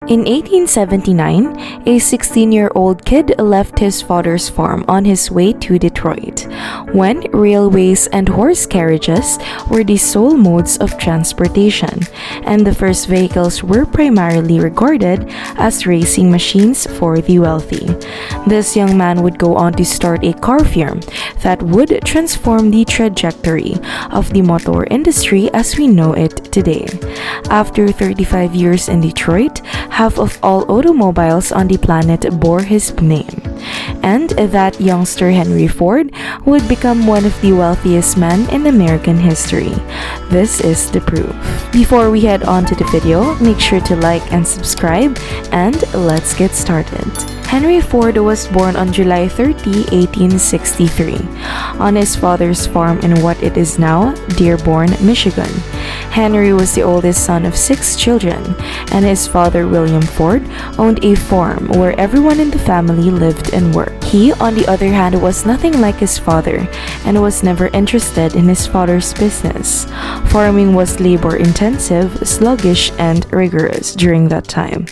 In 1879, a 16-year-old kid left his father's farm on his way to Detroit, when railways and horse carriages were the sole modes of transportation, and the first vehicles were primarily regarded as racing machines for the wealthy. This young man would go on to start a car firm that would transform the trajectory of the motor industry as we know it today. After 35 years in Detroit, half of all automobiles on the planet bore his name. And that youngster Henry Ford would become one of the wealthiest men in American history. This is the proof. Before we head on to the video, make sure to like and subscribe, and let's get started. Henry Ford was born on July 30, 1863, on his father's farm in what it is now Dearborn, Michigan. Henry was the oldest son of 6 children, and his father, William Ford, owned a farm where everyone in the family lived and worked. He, on the other hand, was nothing like his father and was never interested in his father's business. Farming was labor-intensive, sluggish, and rigorous during that time.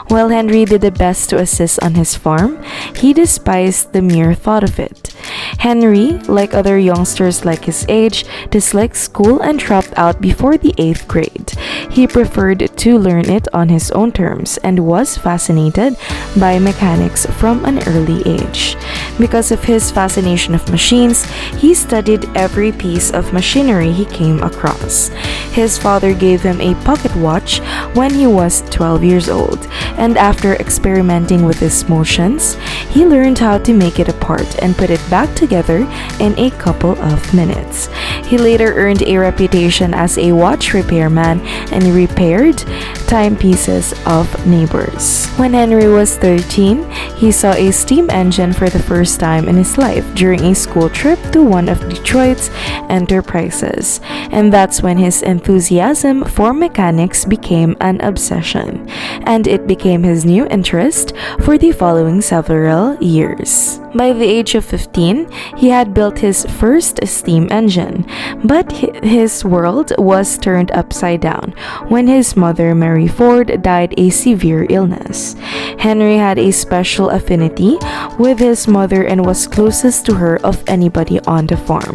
While Henry did the best to assist on his farm, he despised the mere thought of it. Henry, like other youngsters like his age, disliked school and dropped out before the 8th grade. He preferred to learn it on his own terms and was fascinated by mechanics from an early age. Because of his fascination of machines, he studied every piece of machinery he came across. His father gave him a pocket watch when he was 12 years old, and after experimenting with its motions, he learned how to make it apart and put it back together in a couple of minutes. He later earned a reputation as a watch repairman and repaired timepieces of neighbors. When Henry was 13, he saw a steam engine for the first time in his life during a school trip to one of Detroit's enterprises, and that's when his enthusiasm for mechanics became an obsession, and it became his new interest for the following several years. By the age of 15, he had built his first steam engine, but his world was turned upside down when his mother, Mary Ford, died a severe illness. Henry had a special affinity with his mother and was closest to her of anybody on the farm.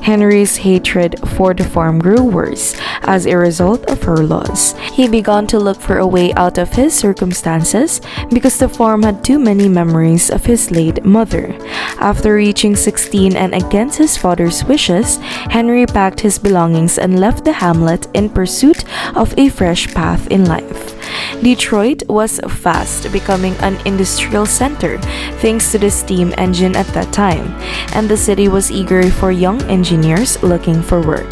Henry's hatred for the farm grew worse as a result of her loss. He began to look for a way out of his circumstances because the farm had too many memories of his late mother. After reaching 16 and against his father's wishes, Henry packed his belongings and left the hamlet in pursuit of a fresh path in life. Detroit was fast becoming an industrial center thanks to the steam engine at that time, and the city was eager for young engineers looking for work.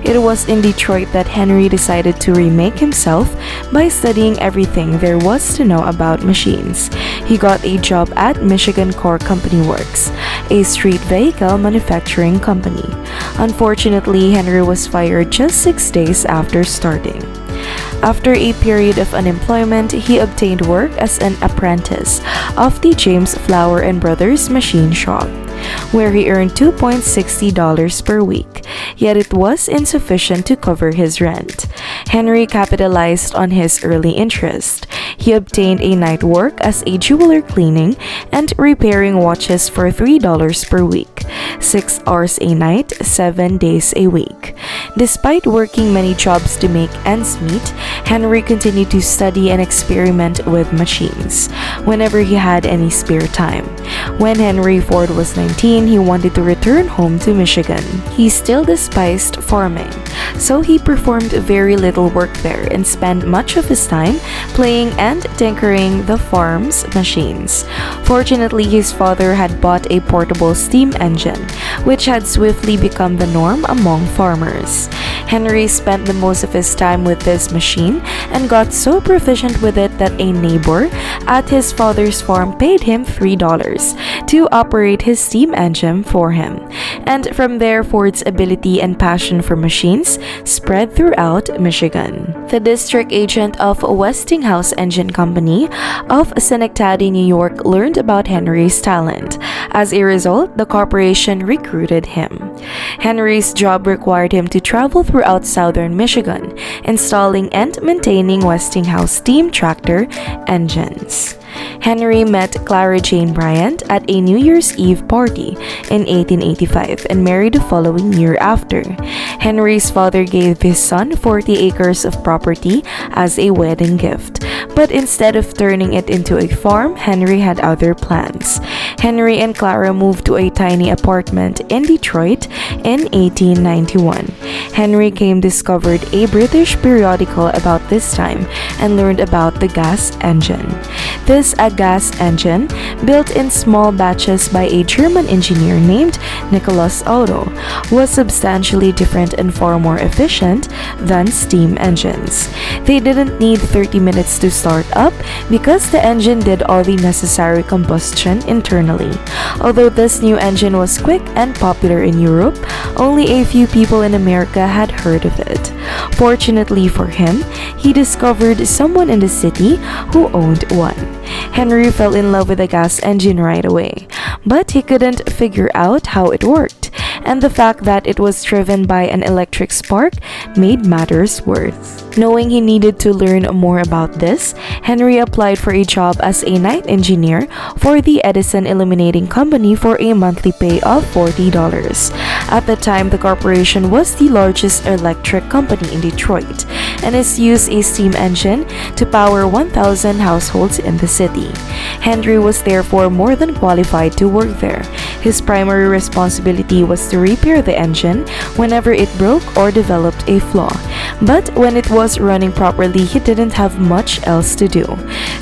It was in Detroit that Henry decided to remake himself by studying everything there was to know about machines. He got a job at Michigan Core Company Works, a street vehicle manufacturing company. Unfortunately, Henry was fired just 6 days after starting. After a period of unemployment, he obtained work as an apprentice of the James Flower & Brothers machine shop, where he earned $2.60 per week, yet it was insufficient to cover his rent. Henry capitalized on his early interest. He obtained a night work as a jeweler cleaning and repairing watches for $3 per week, 6 hours a night, 7 days a week. Despite working many jobs to make ends meet, Henry continued to study and experiment with machines whenever he had any spare time. When Henry Ford was 19, he wanted to return home to Michigan. He still despised farming, so he performed very little work there and spent much of his time playing and tinkering the farm's machines. Fortunately, his father had bought a portable steam engine, which had swiftly become the norm among farmers. Henry spent the most of his time with this machine and got so proficient with it that a neighbor at his father's farm paid him $3 to operate his steam steam engine for him. And from there, Ford's ability and passion for machines spread throughout Michigan. The district agent of Westinghouse Engine Company of Schenectady, New York, learned about Henry's talent. As a result, the corporation recruited him. Henry's job required him to travel throughout southern Michigan, installing and maintaining Westinghouse steam tractor engines. Henry met Clara Jane Bryant at a New Year's Eve party in 1885 and married the following year after. Henry's father gave his son 40 acres of property as a wedding gift, but instead of turning it into a farm, Henry had other plans. Henry and Clara moved to a tiny apartment in Detroit in 1891. Henry discovered a British periodical about this time and learned about the gas engine. This a gas engine, built in small batches by a German engineer named Nicholas Otto, was substantially different and far more efficient than steam engines. They didn't need 30 minutes to start up because the engine did all the necessary combustion internally. Although this new engine was quick and popular in Europe, only a few people in America had heard of it. Fortunately for him, he discovered someone in the city who owned one. Henry fell in love with the gas engine right away, but he couldn't figure out how it worked, and the fact that it was driven by an electric spark made matters worse. Knowing he needed to learn more about this, Henry applied for a job as a night engineer for the Edison Illuminating Company for a monthly pay of $40. At the time, the corporation was the largest electric company in Detroit, and it used a steam engine to power 1,000 households in the city. Henry was therefore more than qualified to work there. His primary responsibility was to repair the engine whenever it broke or developed a flaw. But when it was running properly, he didn't have much else to do.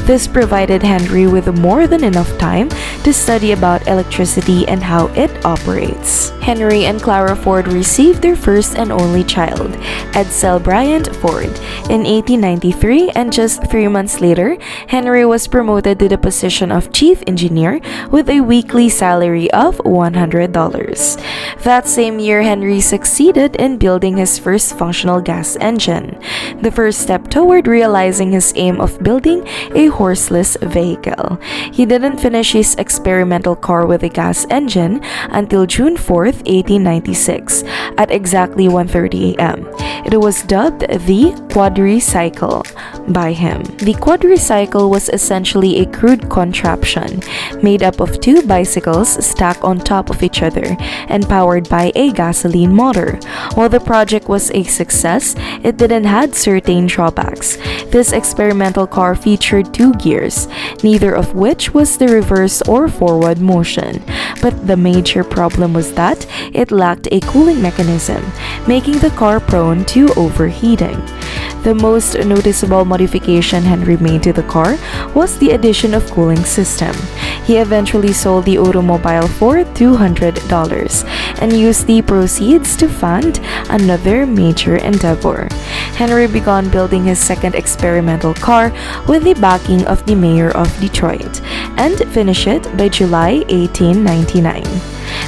This provided Henry with more than enough time to study about electricity and how it operates. Henry and Clara Ford received their first and only child, Edsel Bryant Ford, in 1893, and just 3 months later, Henry was promoted to the position of chief engineer with a weekly salary of $100. That same year, Henry succeeded in building his first functional gas engine, the first step toward realizing his aim of building a horseless vehicle. He didn't finish his experimental car with a gas engine until June 4th, 1896, at exactly 1:30 a.m. It was dubbed the Quadricycle by him. The Quadricycle was essentially a crude contraption made up of two bicycles stacked on top of each other and powered by a gasoline motor. While the project was a success, it didn't have certain drawbacks. This experimental car featured two gears, neither of which was the reverse or forward motion. But the major problem was that it lacked a cooling mechanism, making the car prone to overheating. The most noticeable modification Henry made to the car was the addition of cooling system. He eventually sold the automobile for $200 and used the proceeds to fund another major endeavor. Henry began building his second experimental car with the backing of the mayor of Detroit and finished it by July 1899.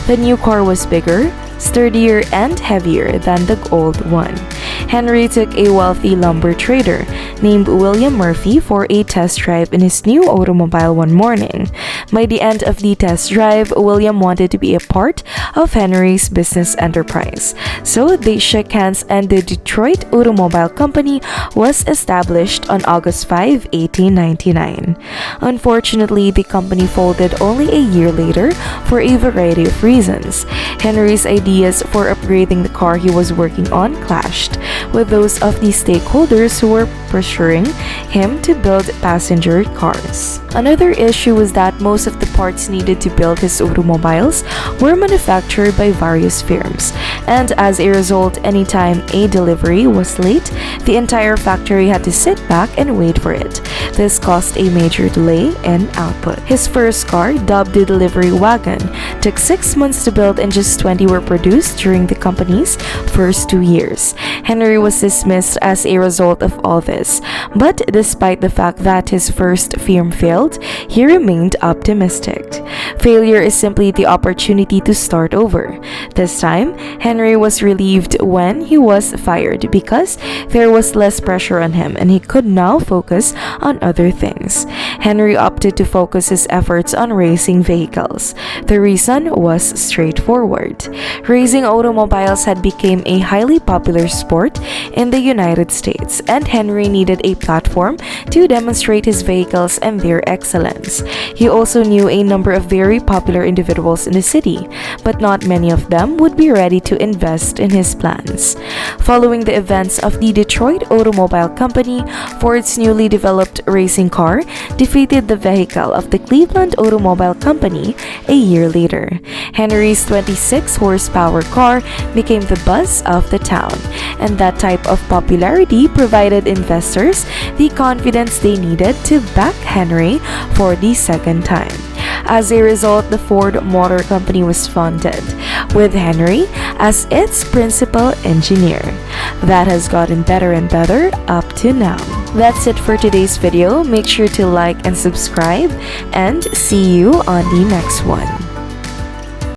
The new car was bigger, sturdier, and heavier than the old one. Henry took a wealthy lumber trader named William Murphy for a test drive in his new automobile one morning. By the end of the test drive, William wanted to be a part of Henry's business enterprise. So they shook hands and the Detroit Automobile Company was established on August 5, 1899. Unfortunately, the company folded only a year later for a variety of reasons. Henry's ideas for upgrading the car he was working on clashed with those of the stakeholders who were pressuring him to build passenger cars. Another issue was that most of the parts needed to build his automobiles were manufactured by various firms, and as a result, anytime a delivery was late, the entire factory had to sit back and wait for it. This caused a major delay in output. His first car, dubbed the delivery wagon, took 6 months to build and just 20 were produced during the company's first 2 years. Henry was dismissed as a result of all this, but despite the fact that his first firm failed, he remained optimistic. Failure is simply the opportunity to start over. This time, Henry was relieved when he was fired because there was less pressure on him and he could now focus on other things. Henry opted to focus his efforts on racing vehicles. The reason was straightforward. Racing automobiles had become a highly popular sport in the United States, and Henry needed a platform to demonstrate his vehicles and their excellence. He also knew a number of very popular individuals in the city, but not many of them would be ready to invest in his plans. Following the events of the Detroit Automobile Company, Ford's newly developed racing car defeated the vehicle of the Cleveland Automobile Company a year later. Henry's 26 horsepower car became the buzz of the town, and that type of popularity provided investors the confidence they needed to back Henry for the second time. As a result, the Ford Motor Company was founded, with Henry as its principal engineer. That has gotten better and better up to now. That's it for today's video. Make sure to like and subscribe, and see you on the next one.